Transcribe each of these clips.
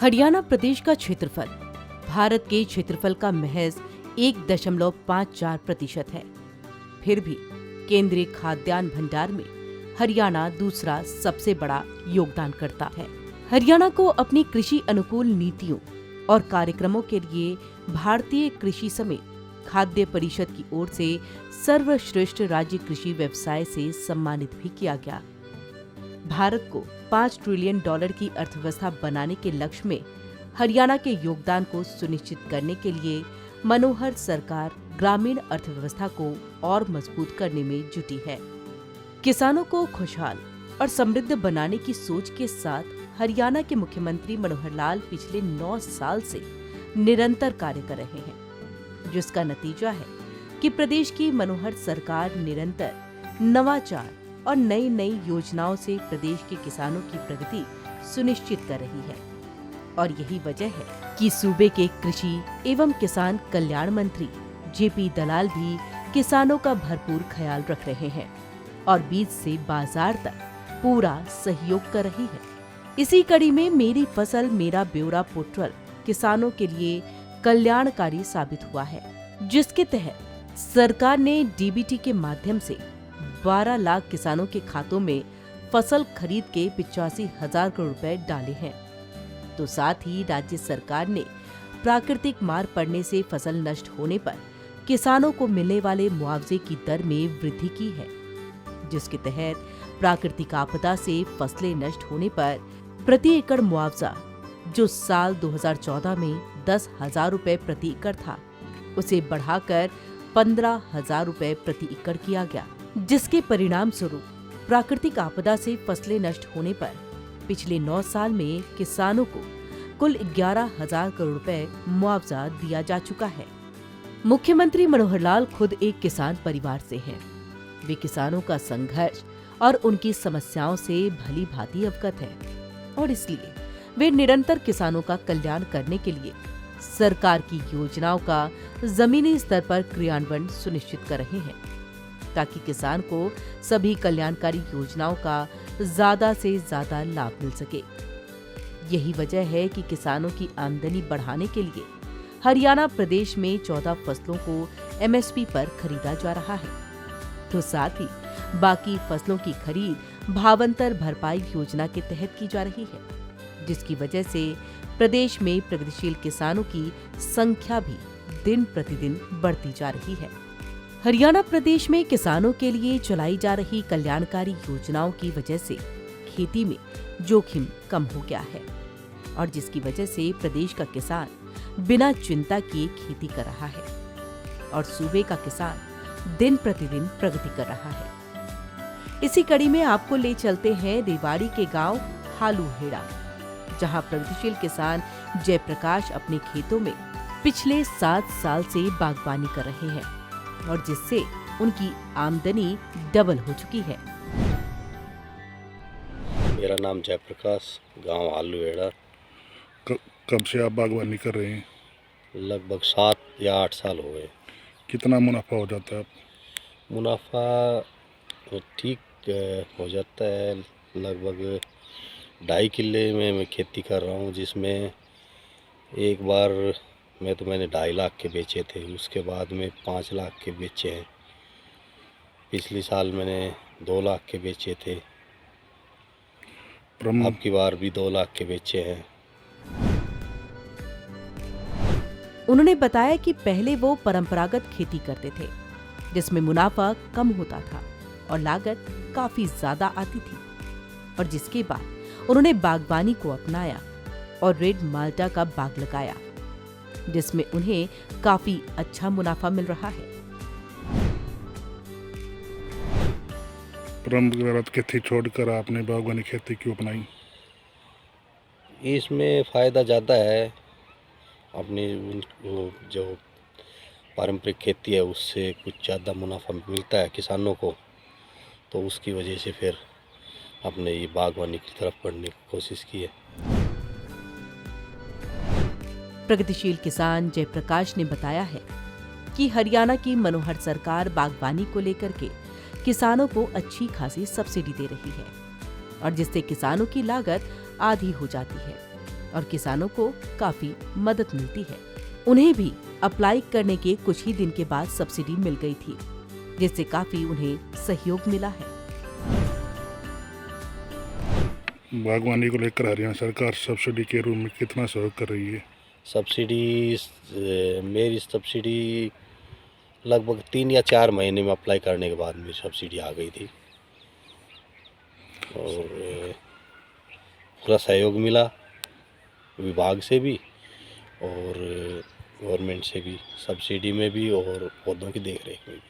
हरियाणा प्रदेश का क्षेत्रफल भारत के क्षेत्रफल का महज 1.54% है। फिर भी केंद्रीय खाद्यान्न भंडार में हरियाणा दूसरा सबसे बड़ा योगदानकर्ता है। हरियाणा को अपनी कृषि अनुकूल नीतियों और कार्यक्रमों के लिए भारतीय कृषि समेत खाद्य परिषद की ओर से सर्वश्रेष्ठ राज्य कृषि व्यवसाय से सम्मानित भी किया गया। भारत को $5 ट्रिलियन की अर्थव्यवस्था बनाने के लक्ष्य में हरियाणा के योगदान को सुनिश्चित करने के लिए मनोहर सरकार ग्रामीण अर्थव्यवस्था को और मजबूत करने में जुटी है। किसानों को खुशहाल और समृद्ध बनाने की सोच के साथ हरियाणा के मुख्यमंत्री मनोहर लाल पिछले 9 साल से निरंतर कार्य कर रहे हैं, जिसका नतीजा है कि प्रदेश की मनोहर सरकार निरंतर नवाचार और नई नई योजनाओं से प्रदेश के किसानों की प्रगति सुनिश्चित कर रही है। और यही वजह है कि सूबे के कृषि एवं किसान कल्याण मंत्री जेपी दलाल भी किसानों का भरपूर ख्याल रख रहे हैं और बीज से बाजार तक पूरा सहयोग कर रही है। इसी कड़ी में मेरी फसल मेरा ब्यौरा पोर्टल किसानों के लिए कल्याणकारी साबित हुआ है, जिसके तहत सरकार ने डीबीटी के माध्यम से 12 लाख किसानों के खातों में फसल खरीद के 85,000 करोड़ रुपए डाले हैं। तो साथ ही राज्य सरकार ने प्राकृतिक मार पड़ने से फसल नष्ट होने पर किसानों को मिलने वाले मुआवजे की दर में वृद्धि की है, जिसके तहत प्राकृतिक आपदा से फसलें नष्ट होने पर प्रति एकड़ मुआवजा जो साल 2014 में 10,000 रुपए प्रति एकड़ था, उसे बढ़ाकर 15,000 रुपए प्रति एकड़ किया गया, जिसके परिणाम स्वरूप प्राकृतिक आपदा से फसलें नष्ट होने पर पिछले 9 साल में किसानों को कुल 11,000 करोड़ रुपए मुआवजा दिया जा चुका है। मुख्यमंत्री मनोहर लाल खुद एक किसान परिवार से हैं। वे किसानों का संघर्ष और उनकी समस्याओं से भली भांति अवगत हैं और इसलिए वे निरंतर किसानों का कल्याण करने के लिए सरकार की योजनाओं का जमीनी स्तर पर क्रियान्वयन सुनिश्चित कर रहे हैं, ताकि किसान को सभी कल्याणकारी योजनाओं का ज्यादा से ज्यादा लाभ मिल सके। यही वजह है कि किसानों की आमदनी बढ़ाने के लिए हरियाणा प्रदेश में 14 फसलों को एमएसपी पर खरीदा जा रहा है, तो साथ ही बाकी फसलों की खरीद भावांतर भरपाई योजना के तहत की जा रही है, जिसकी वजह से प्रदेश में प्रगतिशील किसानों की संख्या भी दिन प्रतिदिन बढ़ती जा रही है। हरियाणा प्रदेश में किसानों के लिए चलाई जा रही कल्याणकारी योजनाओं की वजह से खेती में जोखिम कम हो गया है और जिसकी वजह से प्रदेश का किसान बिना चिंता किए खेती कर रहा है और सूबे का किसान दिन प्रतिदिन प्रगति कर रहा है। इसी कड़ी में आपको ले चलते हैं रेवाड़ी के गांव हालूहेड़ा, जहां प्रगतिशील किसान जयप्रकाश अपने खेतों में पिछले 7 साल से बागवानी कर रहे हैं और जिससे उनकी आमदनी डबल हो चुकी है। मेरा नाम जयप्रकाश, गांव हालूहेड़ा। कब से आप बागवानी कर रहे हैं? लगभग 7 या 8 साल हो गए। कितना मुनाफा हो जाता है? मुनाफा ठीक हो जाता है। लगभग 2.5 किले में मैं खेती कर रहा हूँ, जिसमें एक बार मैंने 2.5 लाख के बेचे थे, उसके बाद में 5 लाख के बेचे हैं। पिछले साल मैंने 2 लाख के बेचे थे, अब की बार भी 2 लाख के बेचे हैं। उन्होंने बताया कि पहले वो परंपरागत खेती करते थे, जिसमें मुनाफा कम होता था और लागत काफी ज्यादा आती थी, और जिसके बाद उन्होंने बागवानी को अपनाया और रेड माल्टा का बाग लगाया, जिसमें उन्हें काफी अच्छा मुनाफा मिल रहा है। परंपरागत खेती छोड़कर आपने बागवानी खेती क्यों अपनाई? इसमें फ़ायदा ज़्यादा है। अपनी जो पारंपरिक खेती है उससे कुछ ज़्यादा मुनाफा मिलता है किसानों को, तो उसकी वजह से फिर अपने ये बागवानी की तरफ बढ़ने की कोशिश की है। प्रगतिशील किसान जयप्रकाश ने बताया है कि हरियाणा की मनोहर सरकार बागवानी को लेकर के किसानों को अच्छी खासी सब्सिडी दे रही है और जिससे किसानों की लागत आधी हो जाती है और किसानों को काफी मदद मिलती है। उन्हें भी अप्लाई करने के कुछ ही दिन के बाद सब्सिडी मिल गई थी, जिससे काफी उन्हें सहयोग मिला है। बागवानी को लेकर हरियाणा सरकार सब्सिडी के रूप में कितना सहयोग कर रही है? मेरी सब्सिडी लगभग 3 या 4 महीने में अप्लाई करने के बाद मेरी सब्सिडी आ गई थी और पूरा सहयोग मिला विभाग से भी और गवर्नमेंट से भी, सब्सिडी में भी और पौधों की देखरेख में भी।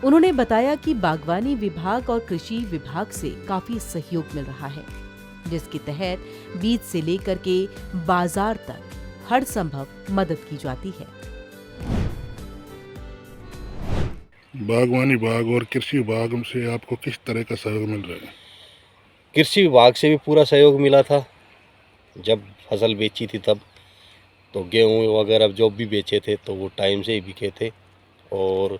उन्होंने बताया कि बागवानी विभाग और कृषि विभाग से काफी सहयोग मिल रहा है, जिसके तहत बीज से लेकर के बाजार तक हर संभव मदद की जाती है। बागवानी विभाग और कृषि विभाग से आपको किस तरह का सहयोग मिल रहा है? कृषि विभाग से भी पूरा सहयोग मिला था। जब फसल बेची थी तब तो गेहूँ वगैरह जो भी बेचे थे तो वो टाइम से ही बिके थे और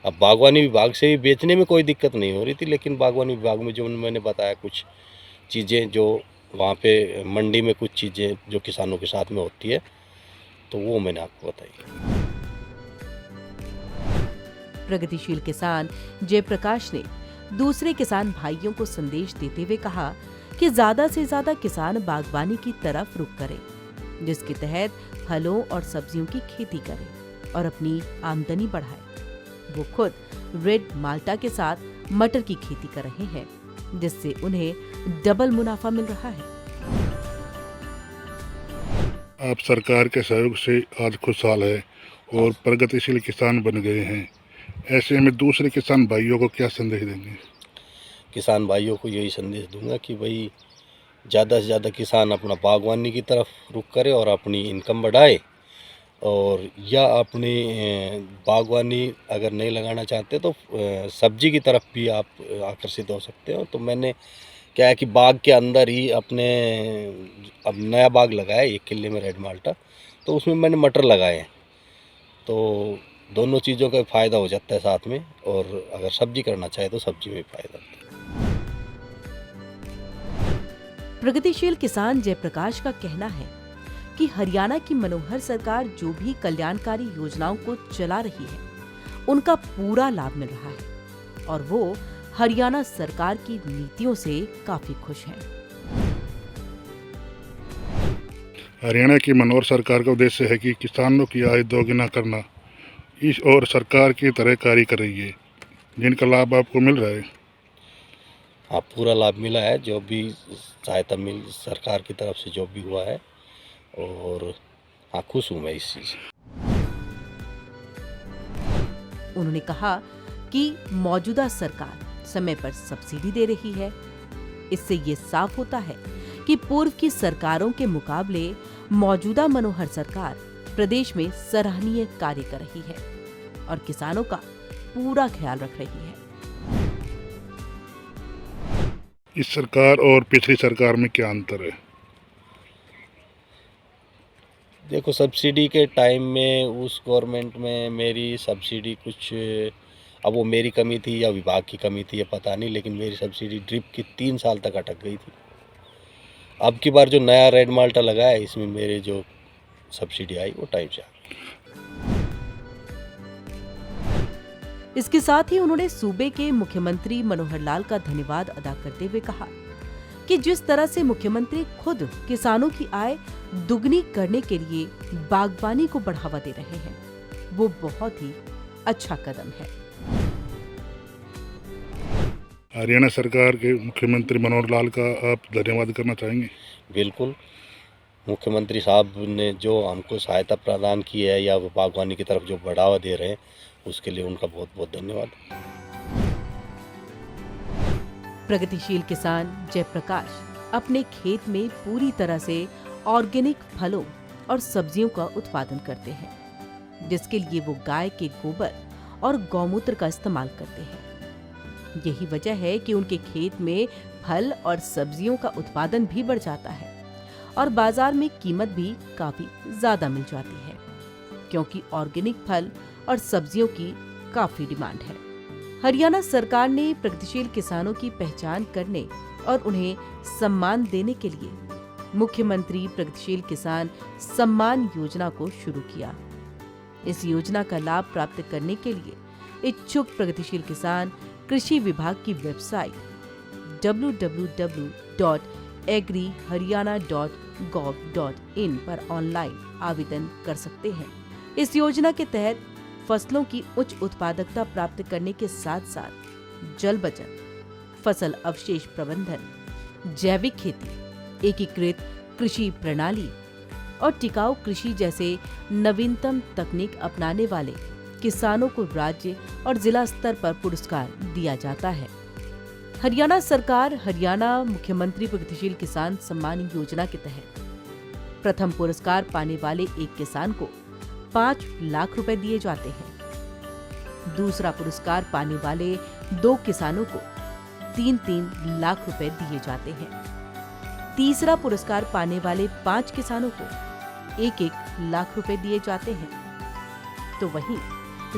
अब बागवानी विभाग से भी बेचने में कोई दिक्कत नहीं हो रही थी, लेकिन बागवानी विभाग में जो मैंने बताया कुछ चीज़ें जो वहाँ पे मंडी में कुछ चीज़ें जो किसानों के साथ में होती है तो वो मैंने आपको बताई। प्रगतिशील किसान जयप्रकाश ने दूसरे किसान भाइयों को संदेश देते हुए कहा कि ज्यादा से ज्यादा किसान बागवानी की तरफ रुख करें, जिसके तहत फलों और सब्जियों की खेती करें और अपनी आमदनी बढ़ाएं। वो खुद रेड माल्टा के साथ मटर की खेती कर रहे हैं, जिससे उन्हें डबल मुनाफा मिल रहा है। आप सरकार के सहयोग से आज खुशहाल है और प्रगतिशील किसान बन गए हैं। ऐसे में दूसरे किसान भाइयों को क्या संदेश देंगे? किसान भाइयों को यही संदेश दूंगा कि भाई ज़्यादा से ज़्यादा किसान अपना बागवानी की तरफ रुख करे और अपनी इनकम बढ़ाए, और या अपनी बागवानी अगर नहीं लगाना चाहते तो सब्जी की तरफ भी आप आकर्षित हो सकते हो। तो मैंने क्या है कि बाग के अंदर ही अपने अब नया बाग लगाया 1 किले में रेड माल्टा, तो उसमें मैंने मटर लगाए हैं। तो दोनों चीज़ों का फ़ायदा हो जाता है साथ में, और अगर सब्जी करना चाहे तो सब्जी में भी फ़ायदा होता है। प्रगतिशील किसान जयप्रकाश का कहना है कि हरियाणा की मनोहर सरकार जो भी कल्याणकारी योजनाओं को चला रही है, उनका पूरा लाभ मिल रहा है और वो हरियाणा सरकार की नीतियों से काफी खुश हैं। हरियाणा की मनोहर सरकार का उद्देश्य है कि किसानों की आय दोगुना करना। इस और सरकार की तरह कार्य कर रही है, जिनका लाभ आपको मिल रहा है। हाँ, पूरा लाभ मिला है, जो भी सहायता मिल सरकार की तरफ से जो भी हुआ है, और हाँ, खुश हूँ मैं इस चीज़ से। उन्होंने कहा कि मौजूदा सरकार समय पर सब्सिडी दे रही है। इससे ये साफ होता है कि पूर्व की सरकारों के मुकाबले मौजूदा मनोहर सरकार प्रदेश में सराहनीय कार्य कर रही है और किसानों का पूरा ख्याल रख रही है। इस सरकार और पिछली सरकार में क्या अंतर है? देखो, सब्सिडी के टाइम में उस गवर्नमेंट में मेरी सब्सिडी कुछ, अब वो मेरी कमी थी या विभाग की कमी थी ये पता नहीं, लेकिन मेरी सब्सिडी ड्रिप की 3 साल तक अटक गई थी। अब की बार जो नया रेड माल्टा लगा है, इसमें मेरे जो सब्सिडी आई वो टाइम से आ गई। इसके साथ ही उन्होंने सूबे के मुख्यमंत्री मनोहर लाल का धन्यवाद अदा करते हुए कहा कि जिस तरह से मुख्यमंत्री खुद किसानों की आय दुगनी करने के लिए बागवानी को बढ़ावा दे रहे हैं, वो बहुत ही अच्छा कदम है। हरियाणा सरकार के मुख्यमंत्री मनोहर लाल का आप धन्यवाद करना चाहेंगे? बिल्कुल, मुख्यमंत्री साहब ने जो हमको सहायता प्रदान की है या वो बागवानी की तरफ जो बढ़ावा दे रहे हैं, उसके लिए उनका बहुत बहुत धन्यवाद। प्रगतिशील किसान जयप्रकाश अपने खेत में पूरी तरह से ऑर्गेनिक फलों और सब्जियों का उत्पादन करते हैं, जिसके लिए वो गाय के गोबर और गौमूत्र का इस्तेमाल करते हैं। यही वजह है कि उनके खेत में फल और सब्जियों का उत्पादन भी बढ़ जाता है और बाजार में कीमत भी काफी ज्यादा मिल जाती है, क्योंकि ऑर्गेनिक फल और सब्जियों की काफी डिमांड है। हरियाणा सरकार ने प्रगतिशील किसानों की पहचान करने और उन्हें सम्मान देने के लिए मुख्यमंत्री प्रगतिशील किसान सम्मान योजना को शुरू किया। इस योजना का लाभ प्राप्त करने के लिए इच्छुक प्रगतिशील किसान कृषि विभाग की वेबसाइट www.agriharyana.gov.in पर ऑनलाइन आवेदन कर सकते हैं। इस योजना के तहत फसलों की उच्च उत्पादकता प्राप्त करने के साथ साथ जल बचत, फसल अवशेष प्रबंधन, जैविक खेती, एकीकृत कृषि प्रणाली और टिकाऊ कृषि जैसे नवीनतम तकनीक अपनाने वाले किसानों को राज्य और जिला स्तर पर पुरस्कार दिया जाता है। हरियाणा सरकार हरियाणा मुख्यमंत्री प्रगतिशील किसान सम्मान योजना के तहत प्रथम पुरस्कार पाने वाले एक किसान को 5 लाख रुपए दिए जाते हैं। दूसरा पुरस्कार पाने वाले 2 किसानों को 3-3 लाख रुपए दिए जाते हैं। तीसरा पुरस्कार पाने वाले 5 किसानों को 1-1 लाख रुपए दिए जाते हैं। तो वहीं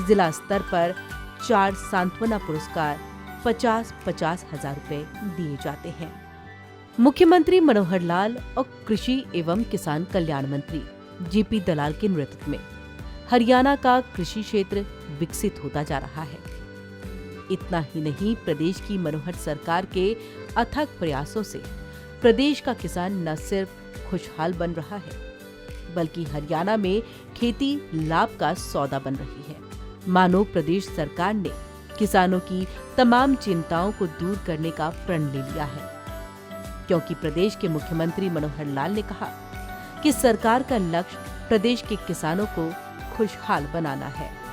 जिला स्तर पर 4 सांत्वना पुरस्कार 50-50 हजार रुपए दिए जाते हैं। मुख्यमंत्री मनोहर लाल और कृषि एवं किसान कल्याण मंत्री जीपी दलाल के नेतृत्व में हरियाणा का कृषि क्षेत्र विकसित होता जा रहा है। इतना ही नहीं, प्रदेश की मनोहर सरकार के अथक प्रयासों से प्रदेश का किसान न सिर्फ खुशहाल बन रहा है, बल्कि हरियाणा में खेती लाभ का सौदा बन रही है। मानो प्रदेश सरकार ने किसानों की तमाम चिंताओं को दूर करने का प्रण ले लिया है, क्योंकि प्रदेश के मुख्यमंत्री मनोहर लाल ने कहा कि सरकार का लक्ष्य प्रदेश के किसानों को खुशहाल बनाना है।